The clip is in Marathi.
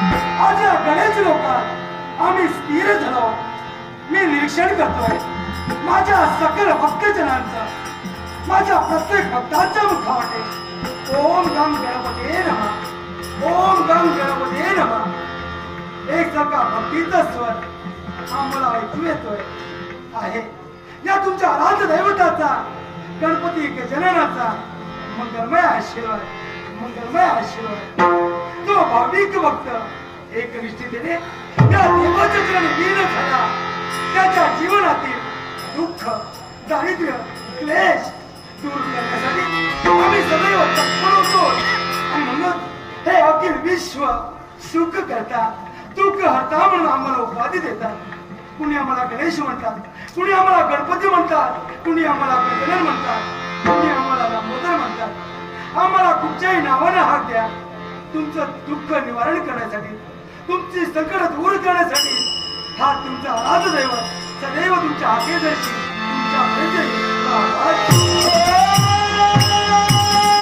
आज या गणेश लोकात आम्ही स्थिर झालो. मी निरीक्षण करतोय माझ्या सकल भक्तजनांचा, माझ्या प्रत्येक भक्तांच्या मुखामध्ये ओम गंग गणपते नमः, ओम गंग गणपते नमः एक सारखा भक्तीचा स्वर आम्हाला ऐकू येतोय आहे. या तुमच्या आराध्य दैवताचा, गणपती गजाननाचा मंगलमय आशीर्वाद, मंगलमय आशीर्वाद. तो भाविक भक्त एकनिष्ठतेने त्या देवाच्या चरणी लीन झाला. त्याच्या जीवनातील दुःख, दारिद्र्य, क्लेश दूर करण्यासाठी आम्ही सदैव तत्पर होतो. आणि म्हणून हे अखिल विश्व सुख करता, दुःख हरता म्हणून आम्हाला उपाधी देतात. कुणी आम्हाला गणेश म्हणतात, कुणी आम्हाला गणपती म्हणतात, कुणी आम्हाला गजानन म्हणतात, कुणी आम्हाला दामोदर म्हणतात. आम्हाला कुठच्याही नावाने हाक द्या. तुमचं दुःख निवारण करण्यासाठी, तुमची संकट दूर करण्यासाठी हा तुमचा आराध्य दैवत सदैव तुमच्या हाकेदर्शी, तुमच्या